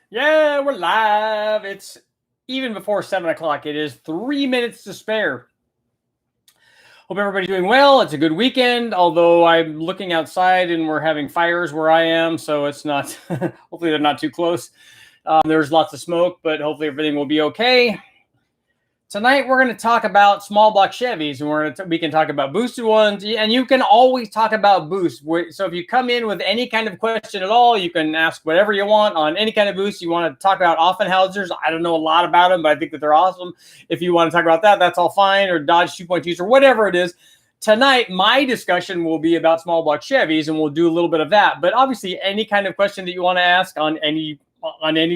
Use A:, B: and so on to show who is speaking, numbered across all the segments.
A: Yeah, we're live. It's even before 7 o'clock. It is 3 minutes to spare. Hope everybody's doing well. It's a good weekend, although I'm looking outside and we're having fires where I am, so it's not, hopefully they're not too close. There's lots of smoke, but hopefully everything will be okay. Tonight we're going to talk about small block Chevys, and we can talk about boosted ones, and you can always talk about boost. So if you come in with any kind of question at all, you can ask whatever you want on any kind of boost. You want to talk about Offenhausers, I don't know a lot about them, but I think that they're awesome. If you want to talk about that, that's all fine, or Dodge 2.2s or whatever it is. Tonight, my discussion will be about small block Chevys, and we'll do a little bit of that. But obviously, any kind of question that you want to ask on any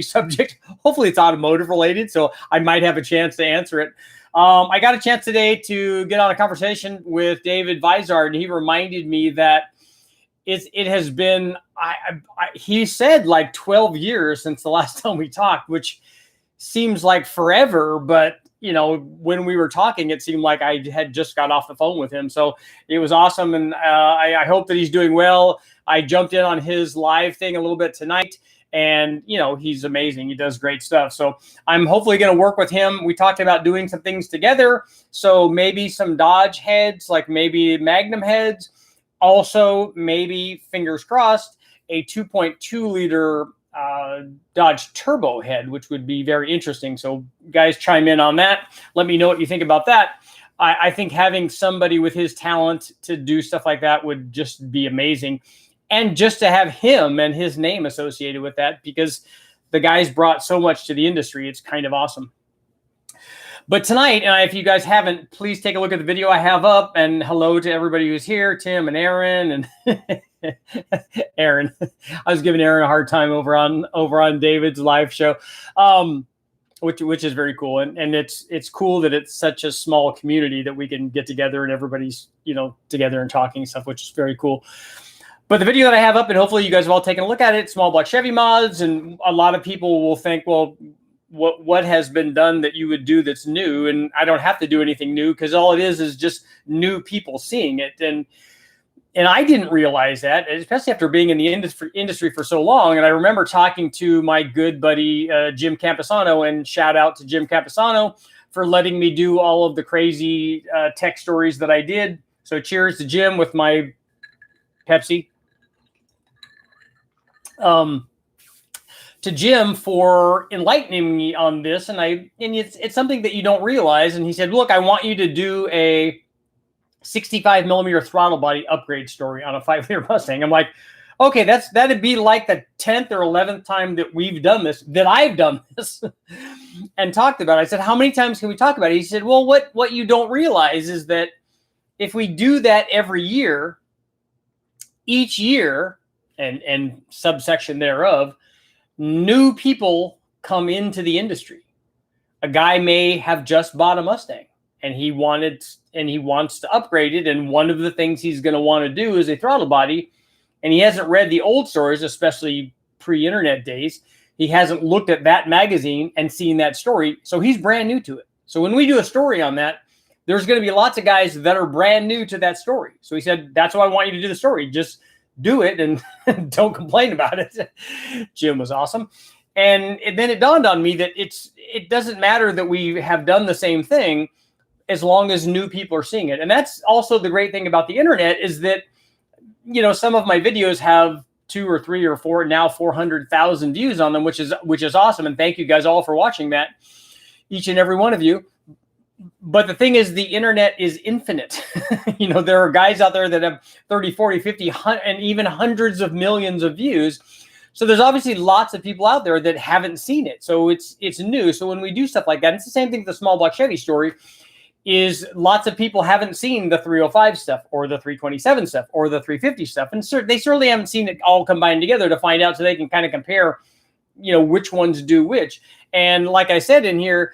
A: subject. Hopefully it's automotive related, so I might have a chance to answer it. I got a chance today to get on a conversation with David Vizard, and he reminded me that it has been, he said like 12 years since the last time we talked, which seems like forever, but you know, when we were talking, it seemed like I had just got off the phone with him. So it was awesome, and I hope that he's doing well. I jumped in on his live thing a little bit tonight. And, you know, he's amazing. He does great stuff. So I'm hopefully going to work with him. We talked about doing some things together. So maybe some Dodge heads, like maybe Magnum heads. Also, maybe, fingers crossed, a 2.2 liter Dodge Turbo head, which would be very interesting. So guys, chime in on that. Let me know what you think about that. I think having somebody with his talent to do stuff like that would just be amazing. And just to have him and his name associated with that, because the guy's brought so much to the industry, it's kind of awesome. But tonight, and if you guys haven't, please take a look at the video I have up. And hello to everybody who's here, Tim and Aaron and Aaron. I was giving Aaron a hard time over on David's live show, which is very cool. And it's cool that it's such a small community that we can get together and everybody's, you know, together and talking stuff, which is very cool. But the video that I have up, and hopefully you guys have all taken a look at it, small block Chevy mods, and a lot of people will think, well, what has been done that you would do that's new? And I don't have to do anything new, because all it is just new people seeing it. And I didn't realize that, especially after being in the industry for so long. And I remember talking to my good buddy, Jim Campisano, and shout out to Jim Campisano for letting me do all of the crazy tech stories that I did. So cheers to Jim with my Pepsi. To Jim for enlightening me on this, and it's something that you don't realize. And he said, "Look, I want you to do a 65 millimeter throttle body upgrade story on a 5-liter Mustang." I'm like, "Okay, that'd be like the 10th or 11th time that I've done this, and talked about it." I said, "How many times can we talk about it?" He said, "Well, what you don't realize is that if we do that every year, each year." And subsection thereof, new people come into the industry. A guy may have just bought a Mustang and he wants to upgrade it. And one of the things he's going to want to do is a throttle body. And he hasn't read the old stories, especially pre-internet days. He hasn't looked at that magazine and seen that story. So he's brand new to it. So when we do a story on that, there's going to be lots of guys that are brand new to that story. So he said, "That's why I want you to do the story. Just do it and don't complain about it." Jim was awesome. And then it dawned on me that it doesn't matter that we have done the same thing as long as new people are seeing it. And that's also the great thing about the internet, is that, you know, some of my videos have 2 or 3 or 4, now 400,000 views on them, which is awesome. And thank you guys all for watching that, each and every one of you. But the thing is, the internet is infinite. You know, there are guys out there that have 30, 40, 50, and even hundreds of millions of views. So there's obviously lots of people out there that haven't seen it. So it's new. So when we do stuff like that, it's the same thing with the small block Chevy story, is lots of people haven't seen the 305 stuff or the 327 stuff or the 350 stuff. And they certainly haven't seen it all combined together to find out, so they can kind of compare, you know, which ones do which. And like I said in here,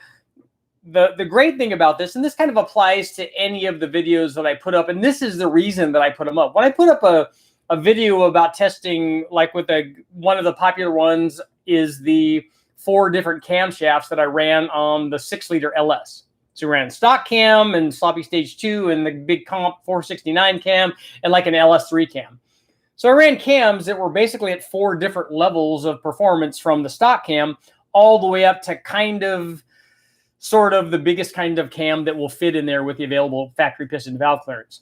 A: the great thing about this, and this kind of applies to any of the videos that I put up, and this is the reason that I put them up. When I put up a video about testing, like with one of the popular ones is the 4 different camshafts that I ran on the 6-liter LS. So we ran stock cam and sloppy stage 2 and the big comp 469 cam and like an LS3 cam. So I ran cams that were basically at 4 different levels of performance, from the stock cam all the way up to kind of sort of the biggest kind of cam that will fit in there with the available factory piston valve clearance.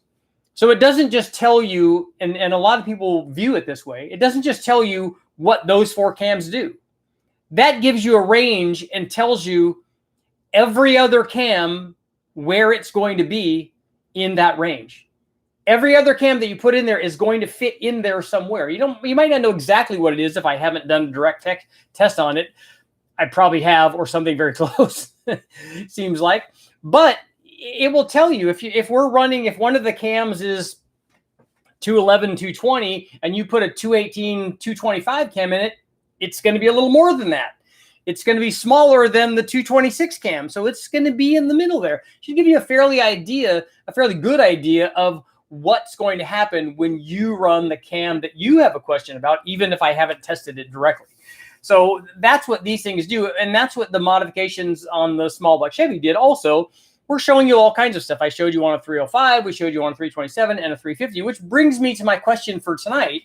A: So it doesn't just tell you, and a lot of people view it this way, it doesn't just tell you what those 4 cams do. That gives you a range and tells you every other cam where it's going to be in that range. Every other cam that you put in there is going to fit in there somewhere. You might not know exactly what it is if I haven't done a direct test on it. I probably have, or something very close, seems like. But it will tell you if one of the cams is 211, 220, and you put a 218, 225 cam in it, it's going to be a little more than that. It's going to be smaller than the 226 cam. So it's going to be in the middle there. It should give you a fairly good idea of what's going to happen when you run the cam that you have a question about, even if I haven't tested it directly. So that's what these things do. And that's what the modifications on the small block Chevy did also. We're showing you all kinds of stuff. I showed you on a 305, we showed you on a 327 and a 350, which brings me to my question for tonight.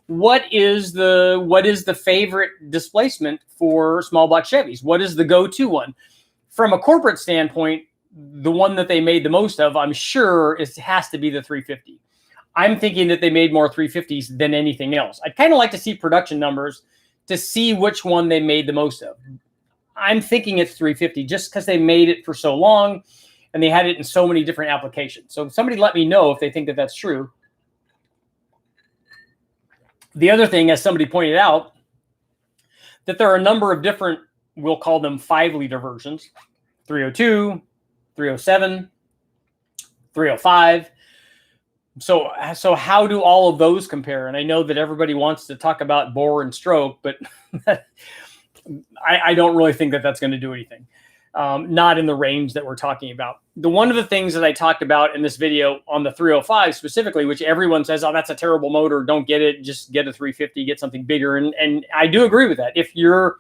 A: What is the favorite displacement for small block Chevys? What is the go-to one? From a corporate standpoint, the one that they made the most of, I'm sure, has to be the 350. I'm thinking that they made more 350s than anything else. I'd kind of like to see production numbers to see which one they made the most of. I'm thinking it's 350 just because they made it for so long and they had it in so many different applications. So somebody let me know if they think that that's true. The other thing, as somebody pointed out, that there are a number of different, we'll call them 5-liter versions, 302, 307, 305. So how do all of those compare? And I know that everybody wants to talk about bore and stroke, but I don't really think that that's going to do anything. Not in the range that we're talking about. One of the things that I talked about in this video on the 305 specifically, which everyone says, oh, that's a terrible motor, don't get it, just get a 350, get something bigger. And I do agree with that. If you're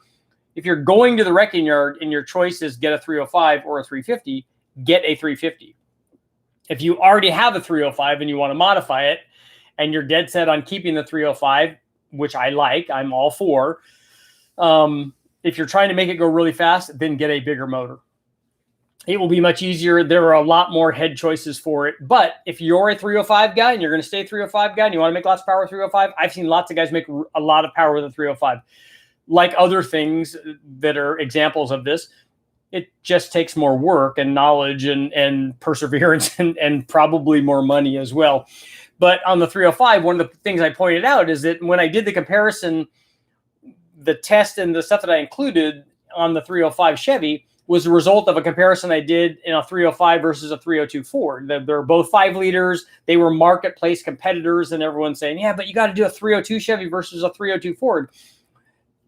A: going to the wrecking yard and your choice is get a 305 or a 350, get a 350. If you already have a 305 and you want to modify it and you're dead set on keeping the 305, which I like, I'm all for, if you're trying to make it go really fast, then get a bigger motor. It will be much easier. There are a lot more head choices for it. But if you're a 305 guy and you're going to stay a 305 guy and you want to make lots of power with 305, I've seen lots of guys make a lot of power with a 305. Like other things that are examples of this, it just takes more work and knowledge and perseverance and probably more money as well. But on the 305, one of the things I pointed out is that when I did the comparison, the test and the stuff that I included on the 305 Chevy was the result of a comparison I did in a 305 versus a 302 Ford. They're both 5 liters. They were marketplace competitors, and everyone's saying, yeah, but you got to do a 302 Chevy versus a 302 Ford.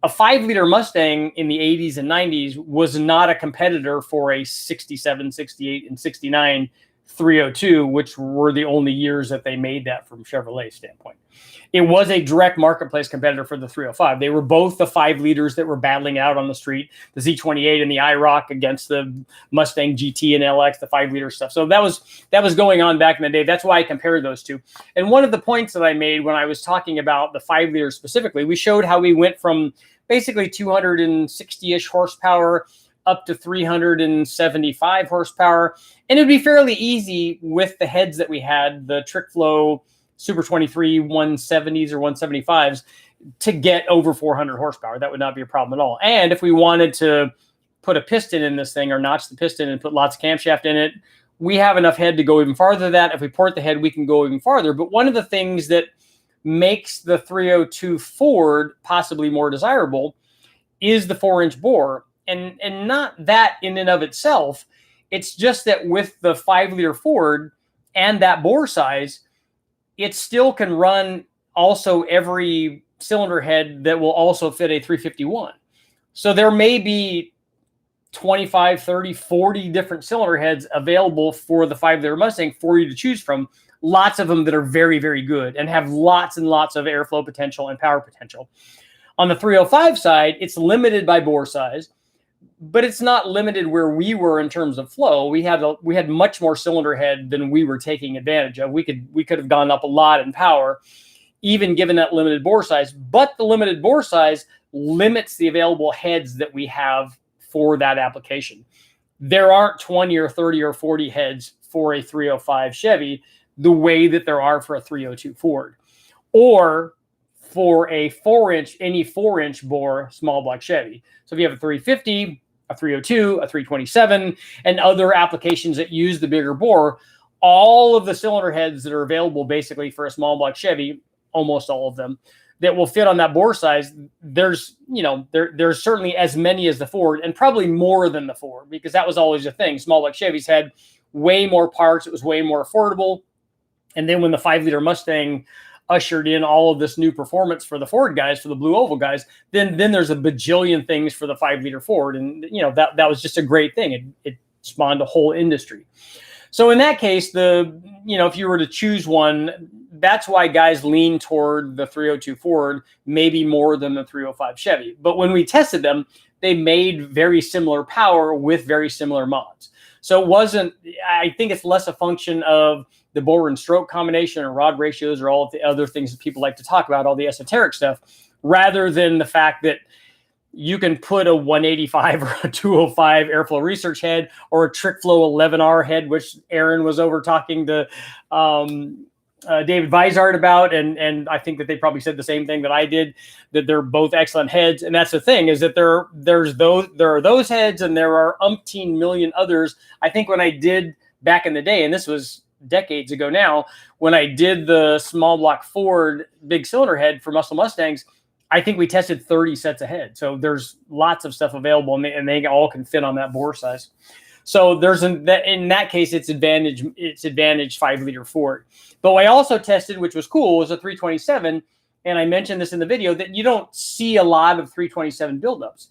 A: A 5-liter Mustang in the 80s and 90s was not a competitor for a 67, 68, and 69 302, which were the only years that they made that from Chevrolet's standpoint. It was a direct marketplace competitor for the 305. They were both the 5 liters that were battling out on the street, the Z28 and the IROC against the Mustang GT and LX, the 5-liter stuff. So that was going on back in the day. That's why I compared those two. And one of the points that I made when I was talking about the 5-liter specifically, we showed how we went from basically 260-ish horsepower up to 375 horsepower. And it would be fairly easy with the heads that we had, the Trick Flow Super 23 170s or 175s, to get over 400 horsepower. That would not be a problem at all. And if we wanted to put a piston in this thing or notch the piston and put lots of camshaft in it, we have enough head to go even farther than that. If we port the head, we can go even farther. But one of the things that makes the 302 Ford possibly more desirable is the 4-inch bore. And not that in and of itself. It's just that with the 5-liter Ford and that bore size, it still can run also every cylinder head that will also fit a 351. So there may be 25, 30, 40 different cylinder heads available for the 5-liter Mustang for you to choose from. Lots of them that are very, very good and have lots and lots of airflow potential and power potential. On the 305 side, it's limited by bore size, but it's not limited where we were in terms of flow. We had much more cylinder head than we were taking advantage of. We could have gone up a lot in power. even given that limited bore size. But the limited bore size limits the available heads that we have for that application. There aren't 20 or 30 or 40 heads for a 305 Chevy the way that there are for a 302 Ford, or for a 4-inch, any 4-inch bore small block Chevy. So if you have a 350, a 302, a 327, and other applications that use the bigger bore, all of the cylinder heads that are available basically for a small block Chevy, almost all of them, that will fit on that bore size, there's certainly as many as the Ford, and probably more than the Ford, because that was always a thing. Small block Chevys had way more parts. It was way more affordable. And then when the 5-liter Mustang ushered in all of this new performance for the Ford guys, for the blue oval guys, then there's a bajillion things for the 5-liter Ford. And, that was just a great thing. It spawned a whole industry. So in that case, if you were to choose one, that's why guys lean toward the 302 Ford, maybe more than the 305 Chevy. But when we tested them, they made very similar power with very similar mods. So I think it's less a function of the bore and stroke combination or rod ratios or all of the other things that people like to talk about, all the esoteric stuff, rather than the fact that you can put a 185 or a 205 airflow research head or a TrickFlow 11R head, which Aaron was over talking to David Vizard about, and I think that they probably said the same thing that I did, that they're both excellent heads. And that's the thing, is that there are those heads, and there are umpteen million others. I think when I did back in the day, and this was decades ago now, when I did the small block Ford big cylinder head for Muscle Mustangs, I think we tested 30 sets of heads. So there's lots of stuff available, and they all can fit on that bore size. So in that case, it's advantage 5-liter Ford. But what I also tested, which was cool, was a 327. And I mentioned this in the video, that you don't see a lot of 327 buildups.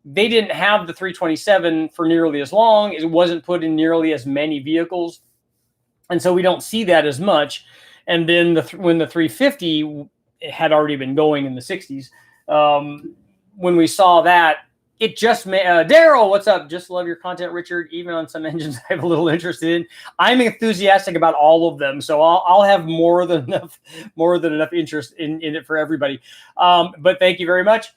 A: They didn't have the 327 for nearly as long. It wasn't put in nearly as many vehicles. And so we don't see that as much. And then when the 350 had already been going in the 60s, when we saw that, it just made Daryl, what's up? Just love your content, Richard. Even on some engines I have a little interest in. I'm enthusiastic about all of them, so I'll have more than enough interest in it for everybody. But thank you very much.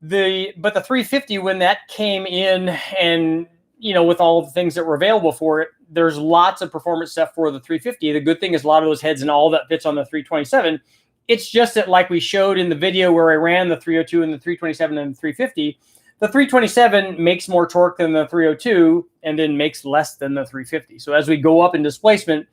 A: But the 350, when that came in, and with all of the things that were available for it, there's lots of performance stuff for the 350. The good thing is a lot of those heads and all that fits on the 327. It's just that, like we showed in the video where I ran the 302 and the 327 and the 350, the 327 makes more torque than the 302 and then makes less than the 350. So as we go up in displacement,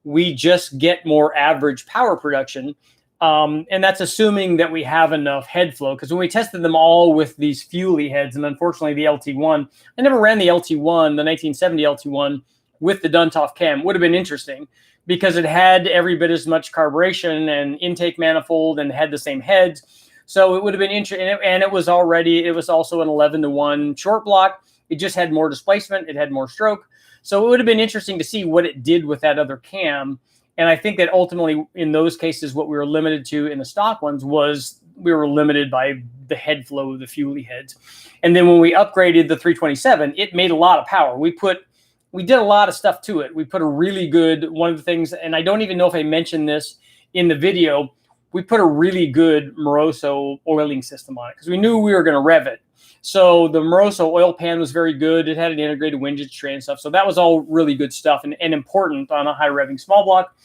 A: we just get more average power production. And that's assuming that we have enough head flow. Because when we tested them all with these Fuelie heads, and unfortunately the LT1, I never ran the LT1, the 1970 LT1 with the Duntov cam. Would have been interesting, because it had every bit as much carburation and intake manifold and had the same heads. So it would have been interesting. And it was also an 11-to-1 short block. It just had more displacement. It had more stroke. So it would have been interesting to see what it did with that other cam. And I think that ultimately in those cases, what we were limited to in the stock ones was we were limited by the head flow of the Fuelie heads. And then when we upgraded the 327, it made a lot of power. We did a lot of stuff to it. We put a really good, one of the things, and I don't even know if I mentioned this in the video, we put a really good Moroso oiling system on it because we knew we were going to rev it. So the Moroso oil pan was very good. It had an integrated windage tray and stuff. So that was all really good stuff and important on a high revving small block.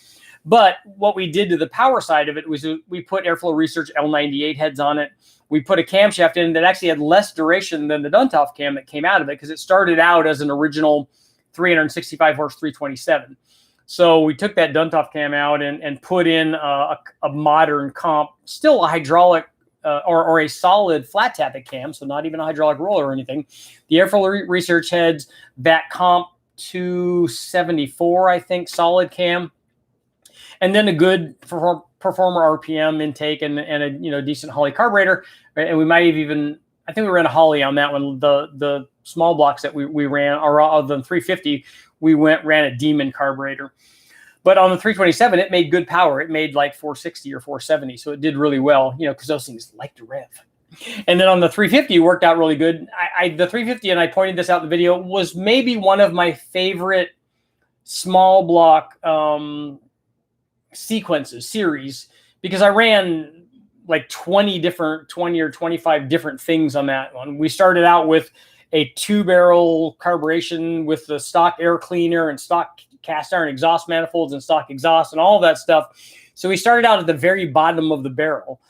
A: But what we did to the power side of it was we put Airflow Research L98 heads on it. We put a camshaft in that actually had less duration than the Duntov cam that came out of it, because it started out as an original 365 horse 327. So we took that Duntov cam out and put in a modern comp, still a hydraulic or a solid flat tappet cam, so not even a hydraulic roller or anything. The Airflow Research heads, that comp 274, I think, solid cam, and then a good performer RPM intake and a decent Holley carburetor. And we might have even, I think we ran a Holley on that one. The small blocks that we ran, or of the 350, we ran a Demon carburetor. But on the 327, it made good power. It made like 460 or 470, so it did really well, because those things like to rev. And then on the 350, it worked out really good. The 350, and I pointed this out in the video, was maybe one of my favorite small block series, because I ran like 20 or 25 different things on that one. We started out with a 2-barrel carburation with the stock air cleaner and stock cast iron exhaust manifolds and stock exhaust and all of that stuff. So we started out at the very bottom of the barrel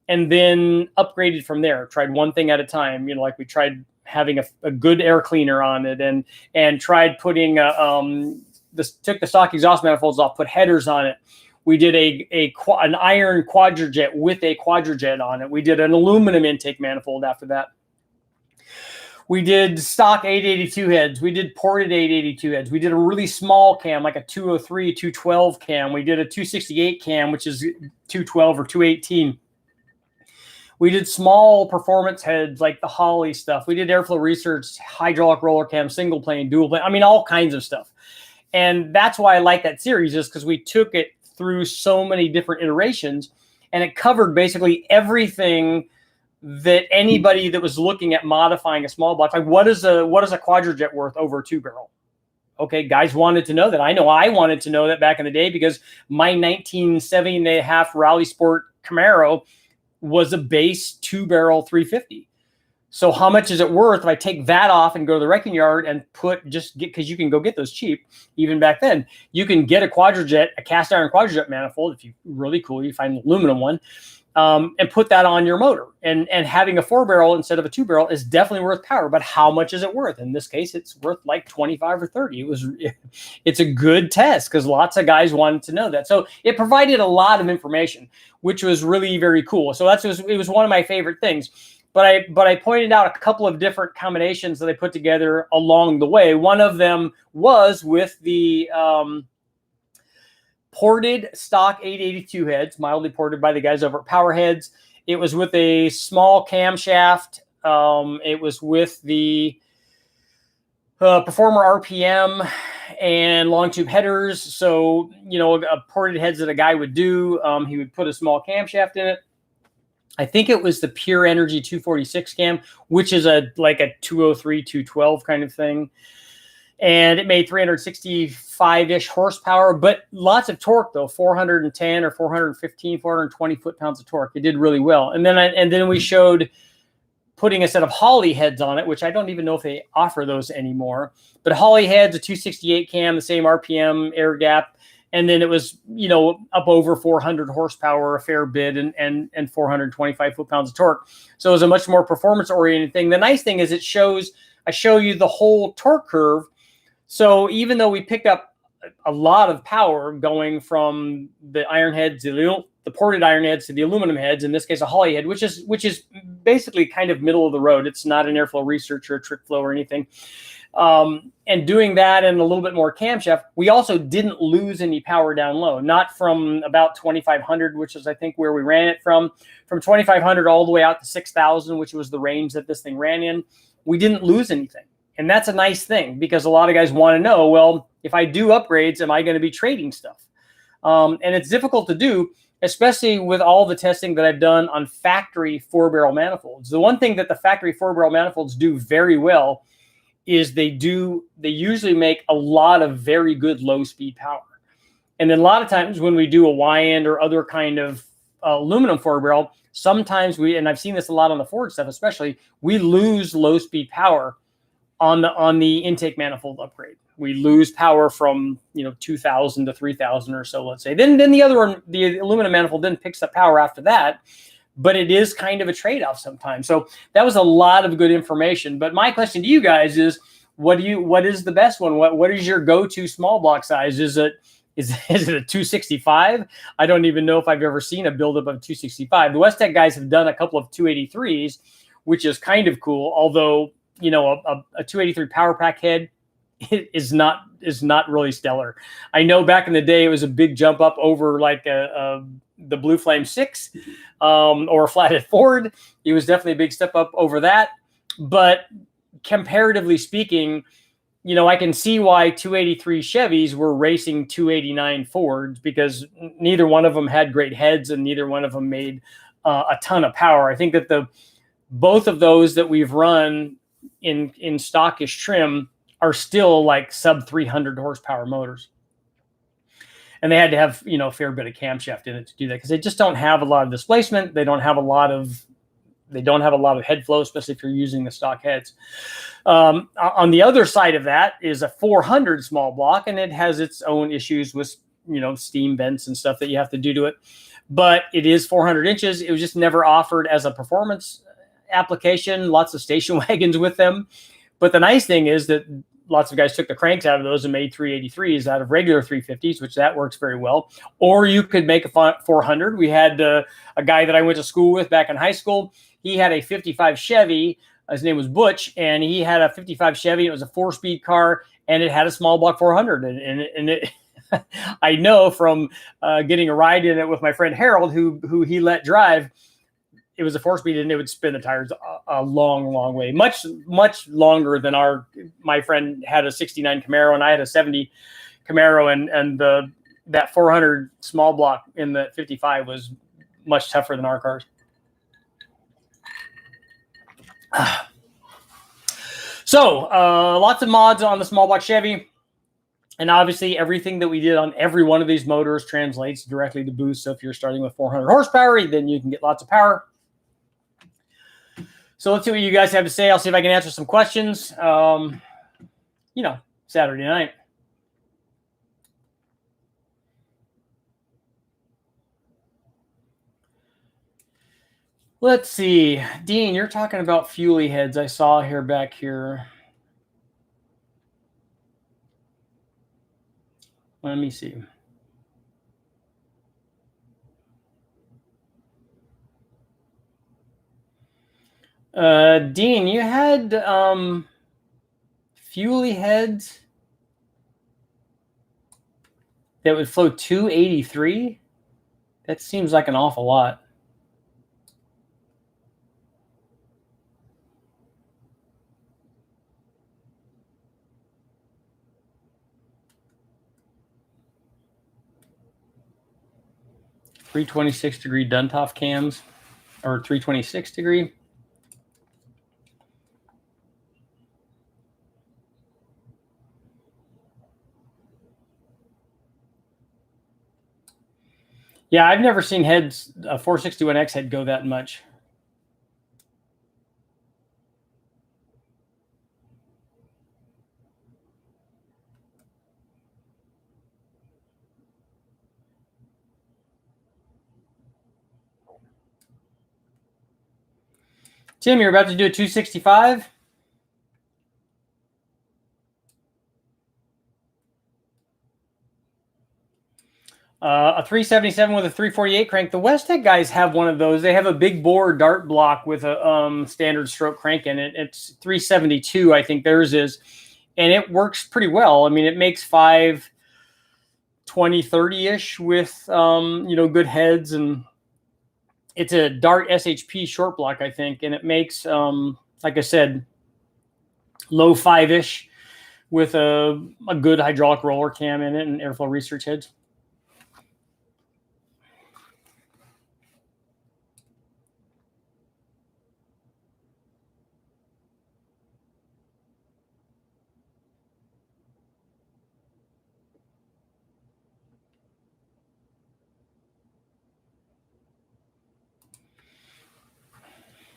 A: and then upgraded from there. Tried one thing at a time. Like we tried having a good air cleaner on it and tried putting took the stock exhaust manifolds off, put headers on it. We did an iron quadrajet with a quadrajet on it. We did an aluminum intake manifold after that. We did stock 882 heads. We did ported 882 heads. We did a really small cam, like a 203, 212 cam. We did a 268 cam, which is 212 or 218. We did small performance heads like the Holley stuff. We did airflow research, hydraulic roller cam, single plane, dual plane. I mean, all kinds of stuff. And that's why I like that series, is because we took it through so many different iterations, and it covered basically everything that anybody that was looking at modifying a small block, like what is a quadrajet worth over a 2-barrel? Okay, guys wanted to know that. I know I wanted to know that back in the day, because my 1970.5 Rally Sport Camaro was a base 2-barrel 350. So how much is it worth if I take that off and go to the wrecking yard and because you can go get those cheap, even back then. You can get a quadrajet, a cast iron quadrajet manifold, if you really cool, you find an aluminum one, and put that on your motor. And having a 4-barrel instead of a 2-barrel is definitely worth power. But how much is it worth? In this case, it's worth like 25 or 30. It's a good test because lots of guys wanted to know that. So it provided a lot of information, which was really very cool. So it was one of my favorite things. But I pointed out a couple of different combinations that I put together along the way. One of them was with the ported stock 882 heads, mildly ported by the guys over at Powerheads. It was with a small camshaft. It was with the Performer RPM and long tube headers. So, ported heads that a guy would do, he would put a small camshaft in it. I think it was the Pure Energy 246 cam, which is like a 203, 212 kind of thing. And it made 365-ish horsepower, but lots of torque, though, 410 or 415, 420 foot-pounds of torque. It did really well. And then we showed putting a set of Holley heads on it, which I don't even know if they offer those anymore. But Holley heads, a 268 cam, the same RPM, air gap. And then it was, up over 400 horsepower, a fair bit, and 425 foot-pounds of torque. So it was a much more performance-oriented thing. The nice thing is I show you the whole torque curve. So even though we picked up a lot of power going from the iron heads, the ported iron heads to the aluminum heads, in this case a Holley head, which is basically kind of middle of the road. It's not an airflow research or a trick flow or anything. And doing that and a little bit more camshaft, we also didn't lose any power down low, not from about 2,500, which is I think where we ran it from 2,500 all the way out to 6,000, which was the range that this thing ran in. We didn't lose anything. And that's a nice thing, because a lot of guys want to know, well, if I do upgrades, am I going to be trading stuff? And it's difficult to do, especially with all the testing that I've done on factory 4-barrel manifolds. The one thing that the factory 4-barrel manifolds do very well is they usually make a lot of very good low-speed power. And then a lot of times when we do a Y-end or other kind of aluminum 4-barrel, sometimes and I've seen this a lot on the Ford stuff especially, we lose low-speed power on the intake manifold upgrade. We lose power from 2,000 to 3,000 or so, let's say. Then the other one, the aluminum manifold, then picks up power after that. But it is kind of a trade-off sometimes. So that was a lot of good information. But my question to you guys is, what is the best one? What is your go-to small block size? Is it a 265? I don't even know if I've ever seen a buildup of 265. The Westech guys have done a couple of 283s, which is kind of cool. Although a 283 power pack head is not really stellar. I know back in the day it was a big jump up over like the Blue Flame 6 or a flathead Ford. It was definitely a big step up over that. But comparatively speaking, I can see why 283 Chevys were racing 289 Fords, because neither one of them had great heads and neither one of them made a ton of power. I think that both of those that we've run in stockish trim are still like sub 300 horsepower motors. And they had to have, a fair bit of camshaft in it to do that, because they just don't have a lot of displacement. They don't have a lot of head flow, especially if you're using the stock heads. On the other side of that is a 400 small block, and it has its own issues with, steam vents and stuff that you have to do to it. But it is 400 inches. It was just never offered as a performance application. Lots of station wagons with them. But the nice thing is that lots of guys took the cranks out of those and made 383s out of regular 350s, which that works very well. Or you could make a 400. We had a guy that I went to school with back in high school. He had a 55 Chevy. His name was Butch, and he had a 55 Chevy. It was a 4-speed car, and it had a small block 400. And it I know from getting a ride in it with my friend Harold, who he let drive, it was a 4-speed, and it would spin the tires a long, long way, much, much longer than my friend had a 69 Camaro, and I had a 70 Camaro, and that 400 small block in the 55 was much tougher than our cars. So lots of mods on the small block Chevy. And obviously, everything that we did on every one of these motors translates directly to boost. So if you're starting with 400 horsepower, then you can get lots of power. So let's see what you guys have to say. I'll see if I can answer some questions. Saturday night. Let's see. Dean, you're talking about fuelie heads I saw here back here. Let me see. Dean, you had fuelie heads that would flow 283. That seems like an awful lot. .326-degree Duntov cams, or 326-degree. Yeah, I've never seen heads, a 461X head go that much. Tim, you're about to do a 265? A 377 with a 348 crank. The Westech guys have one of those. They have a big bore dart block with a standard stroke crank in it. It's 372, I think theirs is. And it works pretty well. I mean, it makes 520, 30-ish with, good heads. And it's a Dart SHP short block, I think. And it makes, like I said, low 5-ish with a good hydraulic roller cam in it and airflow research heads.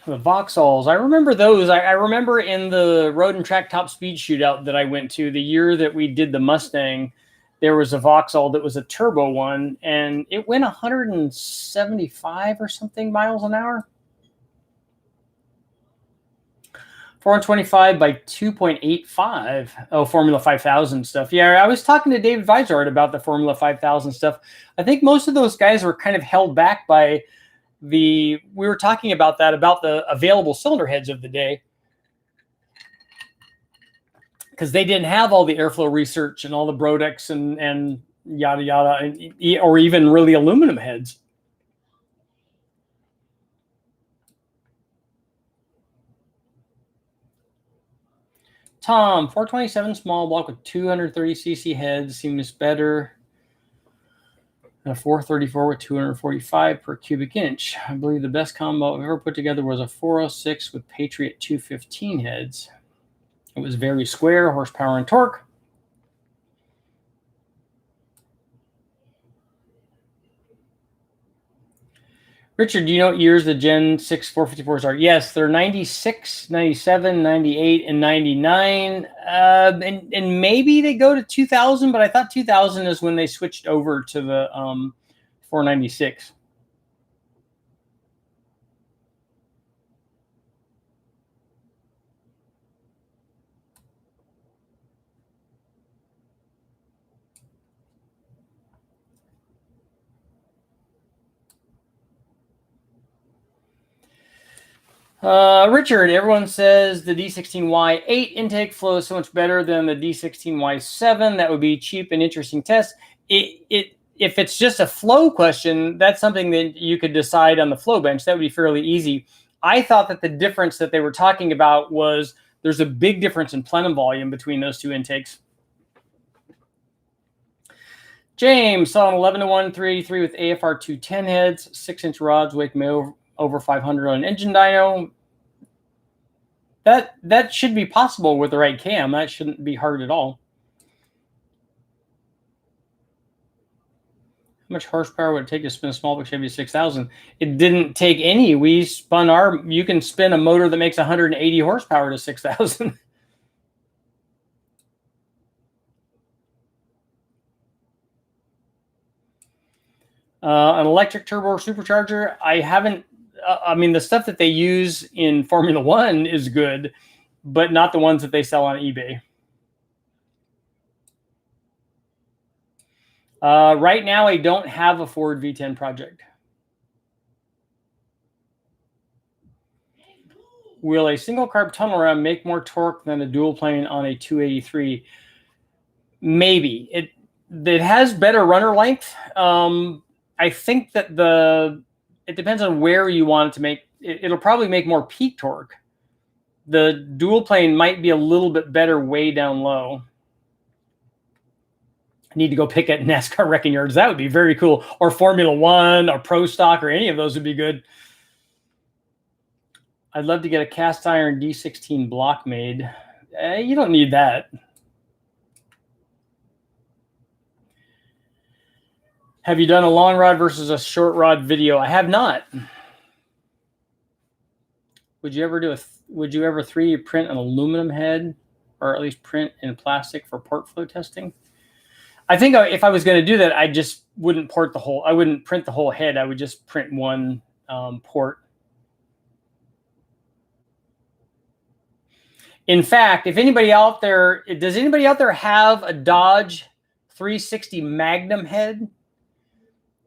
A: The Vauxhalls, I remember those. I remember in the Road and Track Top Speed Shootout that I went to, the year that we did the Mustang, there was a Vauxhall that was a turbo one, and it went 175 or something miles an hour. 425 by 2.85. Oh, Formula 5000 stuff. Yeah, I was talking to David Vizard about the Formula 5000 stuff. I think most of those guys were kind of held back by we were talking about that, about the available cylinder heads of the day, because they didn't have all the airflow research and all the Brodex and yada yada, or even really aluminum heads. Tom, 427 small block with 230cc heads seems better and a 434 with 245 per cubic inch. I believe the best combo I've ever put together was a 406 with Patriot 215 heads. It was very square, horsepower and torque. Richard, do you know what years the Gen 6 454s are? Yes, they're 96, 97, 98, and 99. And maybe they go to 2000, but I thought 2000 is when they switched over to the 496. Richard, everyone says the D16Y8 intake flows so much better than the D16Y7. That would be cheap and interesting test. If it's just a flow question, that's something that you could decide on the flow bench. That would be fairly easy. I thought that the difference that they were talking about was there's a big difference in plenum volume between those two intakes. James saw an 11-to-1 383 with AFR 210 heads, 6-inch rods, wake me over 500 on an engine dyno. That should be possible with the right cam. That shouldn't be hard at all. How much horsepower would it take to spin a small block Chevy 6000? It didn't take any. We spun you can spin a motor that makes 180 horsepower to 6000. An electric turbo supercharger, I haven't. I mean, the stuff that they use in Formula One is good, but not the ones that they sell on eBay. Right now, I don't have a Ford V10 project. Will a single carb tunnel ram make more torque than a dual plane on a 283? Maybe. It has better runner length. I think that it depends on where you want it to make. It'll probably make more peak torque. The dual plane might be a little bit better way down low. I need to go pick at NASCAR wrecking yards. That would be very cool. Or Formula One or Pro Stock or any of those would be good. I'd love to get a cast iron D16 block made. You don't need that. Have you done a long rod versus a short rod video? I have not. Would you ever 3D print an aluminum head, or at least print in plastic for port flow testing? I think if I was going to do that, I just wouldn't print the whole head. I would just print one port. In fact, if anybody out there, does anybody out there have a Dodge 360 Magnum head?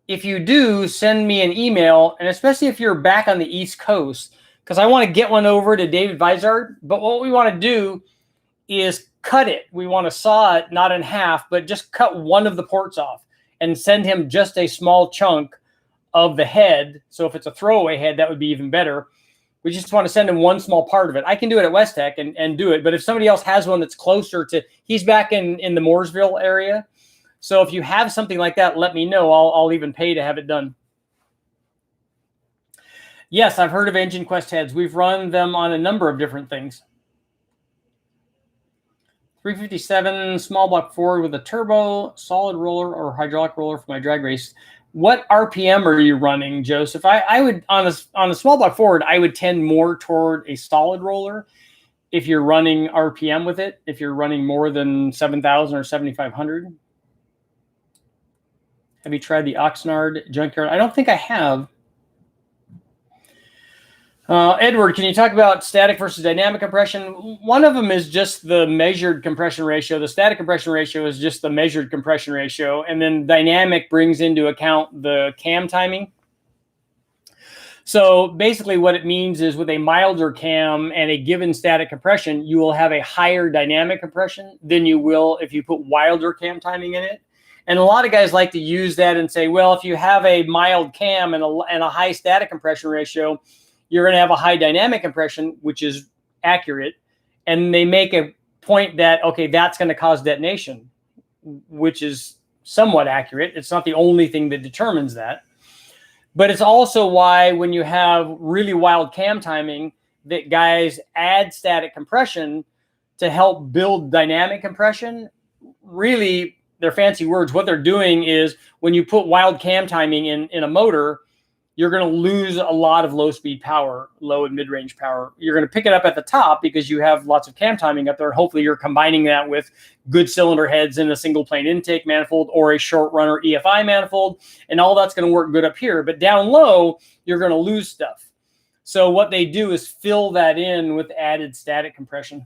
A: If you do, send me an email, and especially if you're back on the East Coast, because I want to get one over to David Vizard. But what we want to do is cut it. We want to saw it, not in half, but just cut one of the ports off and send him just a small chunk of the head. So if it's a throwaway head, that would be even better. We just want to send him one small part of it. I can do it at West Tech and do it. But if somebody else has one that's closer to, he's back in the Mooresville area. So if you have something like that, let me know. I'll even pay to have it done. Yes, I've heard of Engine Quest heads. We've run them on a number of different things. 357 small block Ford with a turbo, solid roller, or hydraulic roller for my drag race. What RPM are you running, Joseph? I would, on a small block Ford, I would tend more toward a solid roller if you're running RPM with it, if you're running more than 7,000 or 7,500. Have you tried the Oxnard junkyard? I don't think I have. Edward, can you talk about static versus dynamic compression? One of them is just the measured compression ratio. The static compression ratio is just the measured compression ratio. And then dynamic brings into account the cam timing. So basically what it means is with a milder cam and a given static compression, you will have a higher dynamic compression than you will if you put wilder cam timing in it. And a lot of guys like to use that and say, well, if you have a mild cam and a high static compression ratio, you're going to have a high dynamic compression, which is accurate. And they make a point that, okay, that's going to cause detonation, which is somewhat accurate. It's not the only thing that determines that. But it's also why when you have really wild cam timing, that guys add static compression to help build dynamic compression. Really, they're fancy words. What they're doing is when you put wild cam timing in a motor, you're going to lose a lot of low-speed power, low and mid-range power. You're going to pick it up at the top because you have lots of cam timing up there. Hopefully, you're combining that with good cylinder heads in a single-plane intake manifold or a short-runner EFI manifold, and all that's going to work good up here. But down low, you're going to lose stuff. So what they do is fill that in with added static compression.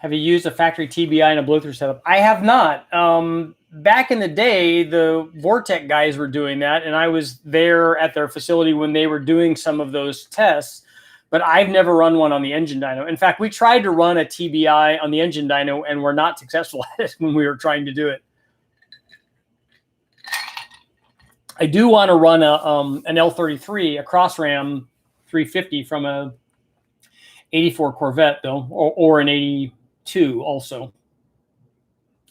A: Have you used a factory TBI and a blow-through setup? I have not. Back in the day, the Vortec guys were doing that, and I was there at their facility when they were doing some of those tests, but I've never run one on the engine dyno. In fact, we tried to run a TBI on the engine dyno, and we're not successful at it when we were trying to do it. I do want to run an L33, a cross-ram 350 from a 84 Corvette, though, or an 82 also.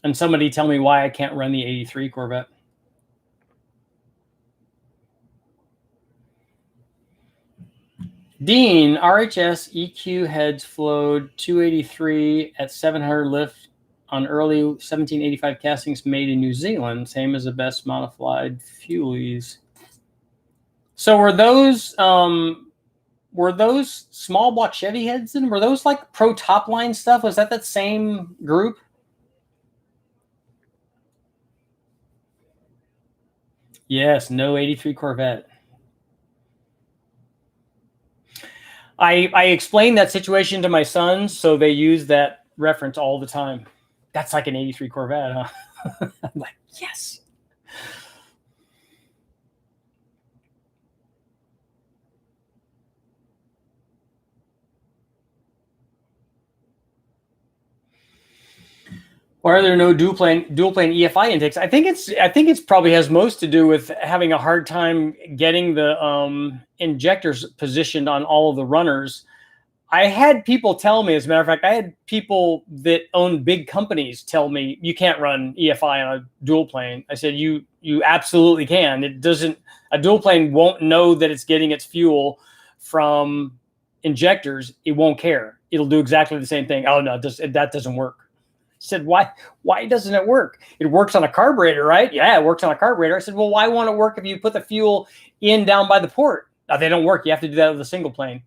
A: And somebody tell me why I can't run the 83 Corvette. Dean, RHS EQ heads flowed 283 at 700 lift on early 1785 castings made in New Zealand, same as the best modified fuelies. So were those small block Chevy heads in? Were those like pro top line stuff? Was that same group? Yes, no 83 Corvette. I explained that situation to my sons, so they use that reference all the time. That's like an 83 Corvette, huh? I'm like, yes. Why are there no dual plane EFI intakes? I think it's probably has most to do with having a hard time getting the injectors positioned on all of the runners. I had people tell me, as a matter of fact, I had people that own big companies tell me you can't run EFI on a dual plane. I said you absolutely can. A dual plane won't know that it's getting its fuel from injectors. It won't care. It'll do exactly the same thing. Oh no, that doesn't work. I said, why doesn't it work? It works on a carburetor, right? Yeah, it works on a carburetor. I said, well, why won't it work if you put the fuel in down by the port? No, they don't work. You have to do that with a single plane.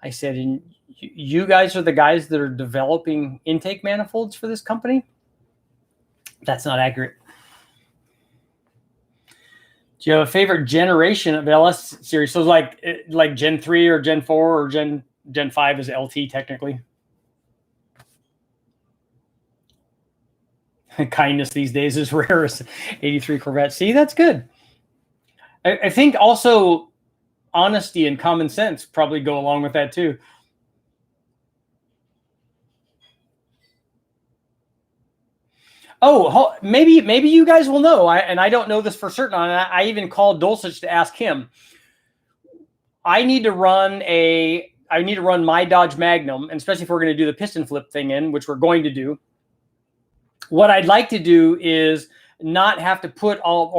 A: I said, and you guys are the guys that are developing intake manifolds for this company? That's not accurate. Do you have a favorite generation of LS series? So like Gen 3 or Gen 4 or Gen 5 is LT technically. Kindness these days is rare as 83 Corvette. See, that's good. I think also honesty and common sense probably go along with that too. Oh, maybe you guys will know. I don't know this for certain. I even called Dulcich to ask him. I need to run my Dodge Magnum, and especially if we're going to do the piston flip thing in, which we're going to do. What I'd like to do is not have to put all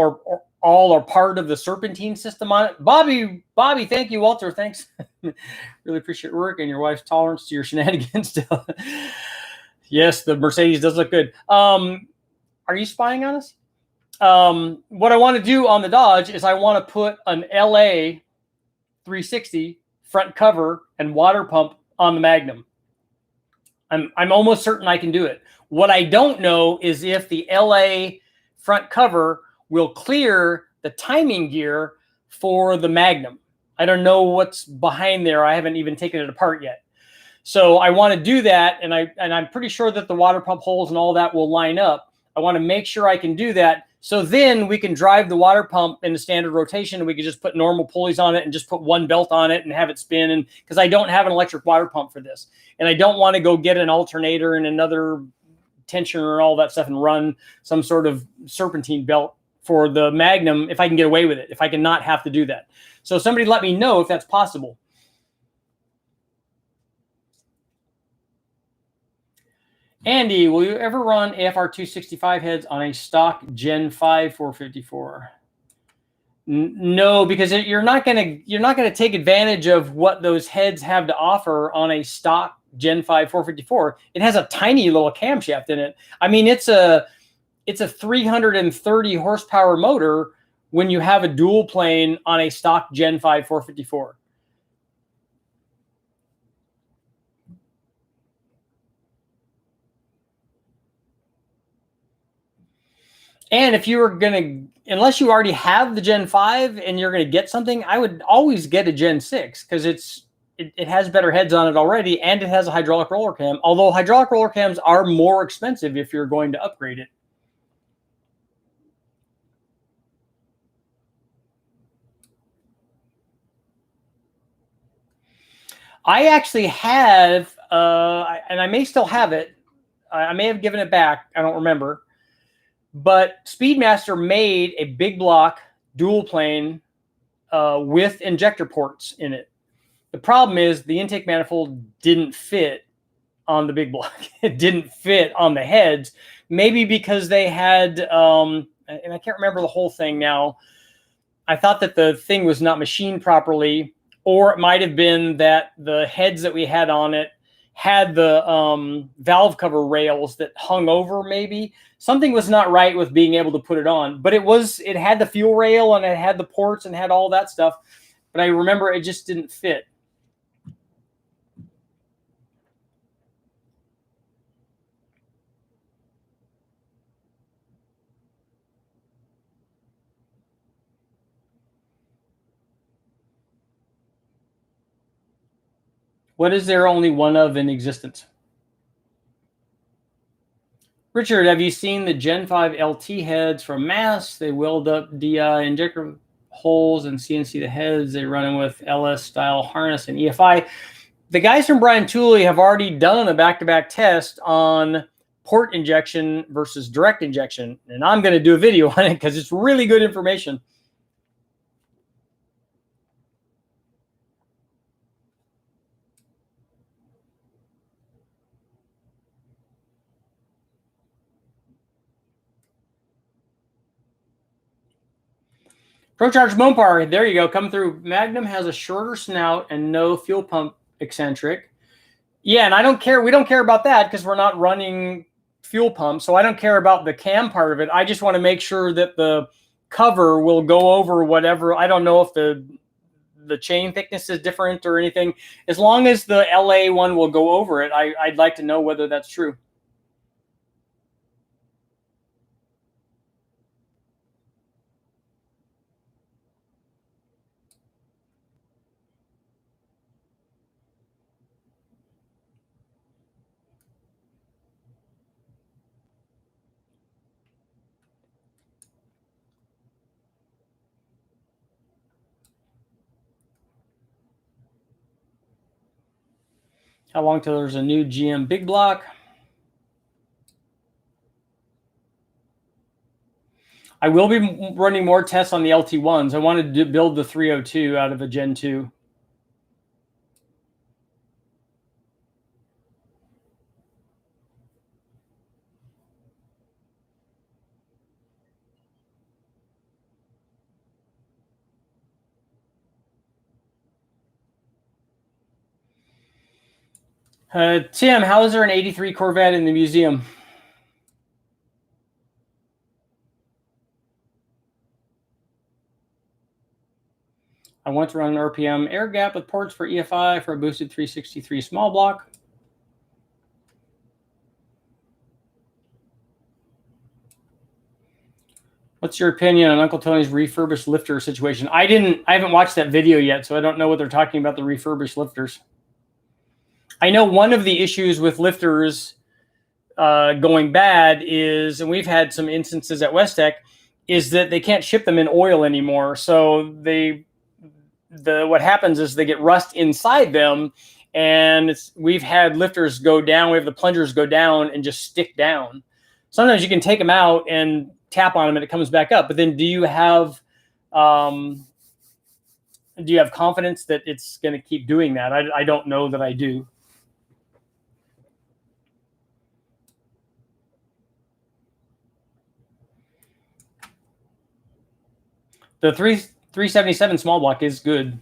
A: or part of the serpentine system on it. Bobby, thank you, Walter. Thanks. Really appreciate your work and your wife's tolerance to your shenanigans. Yes, the Mercedes does look good. Are you spying on us? What I want to do on the Dodge is I want to put an LA 360 front cover and water pump on the Magnum. I'm almost certain I can do it. What I don't know is if the LA front cover will clear the timing gear for the Magnum. I don't know what's behind there. I haven't even taken it apart yet. So I want to do that, and I'm pretty sure that the water pump holes and all that will line up. I want to make sure I can do that. So then we can drive the water pump in the standard rotation, and we can just put normal pulleys on it and just put one belt on it and have it spin. And because I don't have an electric water pump for this, and I don't want to go get an alternator and another tensioner and all that stuff and run some sort of serpentine belt for the Magnum if I can get away with it, if I can not have to do that. So somebody let me know if that's possible. Andy, will you ever run AFR 265 heads on a stock Gen 5 454? No, because you're not gonna take advantage of what those heads have to offer on a stock Gen 5 454. It has a tiny little camshaft in it. I mean, it's a 330 horsepower motor when you have a dual plane on a stock Gen 5 454. And if you were going to, unless you already have the Gen 5 and you're going to get something, I would always get a Gen 6 because it has better heads on it already, and it has a hydraulic roller cam, although hydraulic roller cams are more expensive if you're going to upgrade it. I actually have, and I may still have it. I may have given it back. I don't remember. But Speedmaster made a big block dual plane with injector ports in it. The problem is the intake manifold didn't fit on the big block. It didn't fit on the heads. Maybe because they had, and I can't remember the whole thing now. I thought that the thing was not machined properly, or it might have been that the heads that we had on it had the valve cover rails that hung over. Maybe something was not right with being able to put it on, but it had the fuel rail and it had the ports and had all that stuff. But I remember it just didn't fit. What is there only one of in existence? Richard, have you seen the Gen 5 LT heads from Mass? They weld up DI injector holes and CNC the heads. They run them with LS style harness and EFI. The guys from Brian Tooley have already done a back-to-back test on port injection versus direct injection, and I'm going to do a video on it because it's really good information. ProCharge Mopar, there you go, come through. Magnum has a shorter snout and no fuel pump eccentric. Yeah, and I don't care. We don't care about that because we're not running fuel pumps, so I don't care about the cam part of it. I just want to make sure that the cover will go over whatever. I don't know if the chain thickness is different or anything. As long as the LA one will go over it, I'd like to know whether that's true. How long till there's a new GM big block? I will be running more tests on the LT1s. I wanted to build the 302 out of a Gen 2. Tim, how is there an 83 Corvette in the museum? I want to run an RPM air gap with ports for EFI for a boosted 363 small block. What's your opinion on Uncle Tony's refurbished lifter situation? I haven't watched that video yet, so I don't know what they're talking about the refurbished lifters. I know one of the issues with lifters going bad is, and we've had some instances at West-Tech, is that they can't ship them in oil anymore. So what happens is they get rust inside them, and we've had lifters go down. We have the plungers go down and just stick down. Sometimes you can take them out and tap on them and it comes back up. But then do you have confidence that it's going to keep doing that? I don't know that I do. The 377 small block is good.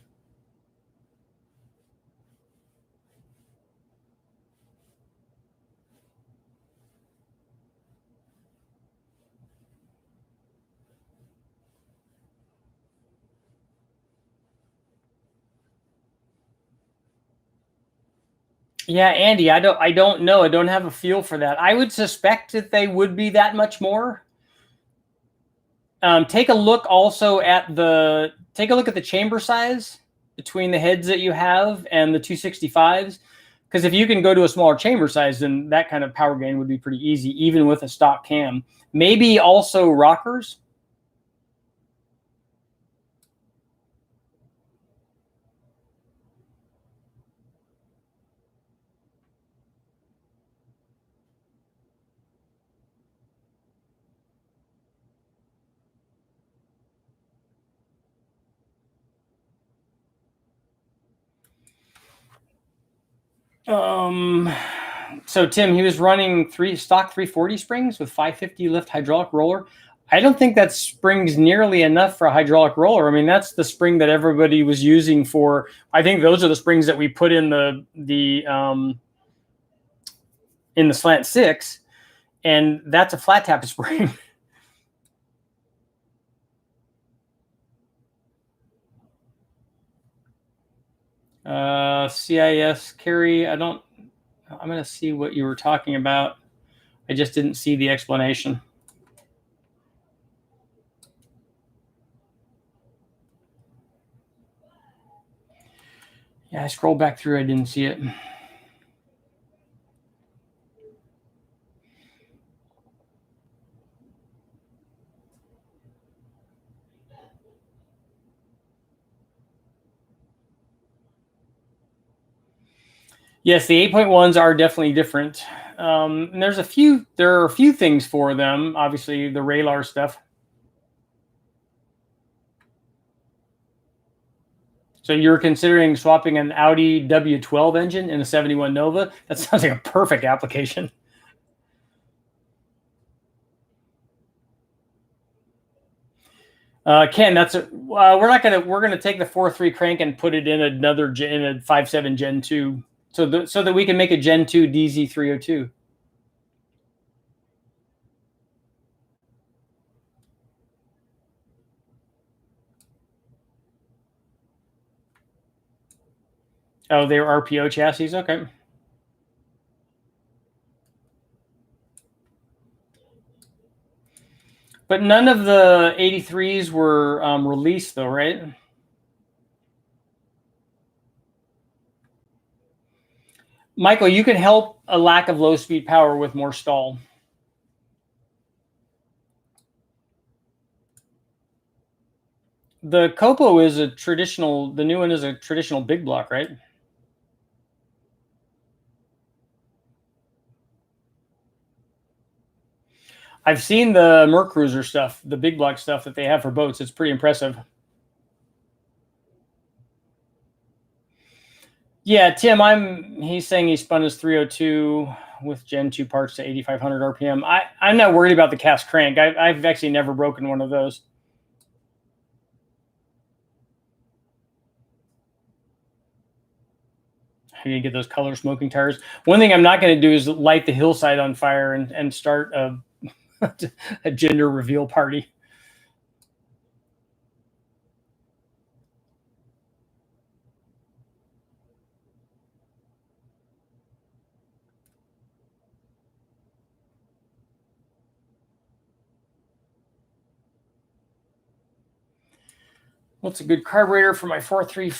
A: Yeah, Andy, I don't know. I don't have a feel for that. I would suspect that they would be that much more. Take a look at the chamber size between the heads that you have and the 265s. Because if you can go to a smaller chamber size, then that kind of power gain would be pretty easy, even with a stock cam. Maybe also rockers. So Tim, he was running stock 340 springs with 550 lift hydraulic roller. I don't think that spring's nearly enough for a hydraulic roller. I mean, that's the spring that everybody was using for. I think those are the springs that we put in the slant 6, and that's a flat tap spring. CIS carry. I'm going to see what you were talking about. I just didn't see the explanation. Yeah, I scrolled back through. I didn't see it. Yes, the 8.1s are definitely different. And there are a few things for them. Obviously, the Raylar stuff. So you're considering swapping an Audi W12 engine in a 71 Nova? That sounds like a perfect application. Ken, we're gonna take the 4.3 crank and put it in a 5.7 Gen 2, so that we can make a Gen 2 DZ302. Oh, they were RPO chassis. Okay. But none of the 83s were released, though, right? Michael, you can help a lack of low-speed power with more stall. The Copo is the new one is a traditional big block, right? I've seen the Mercruiser stuff, the big block stuff that they have for boats. It's pretty impressive. Yeah, Tim, he's saying he spun his 302 with Gen 2 parts to 8,500 RPM. I'm not worried about the cast crank. I've actually never broken one of those. How do you get those color smoking tires? One thing I'm not going to do is light the hillside on fire and start a gender reveal party. What's a good carburetor for my 4.3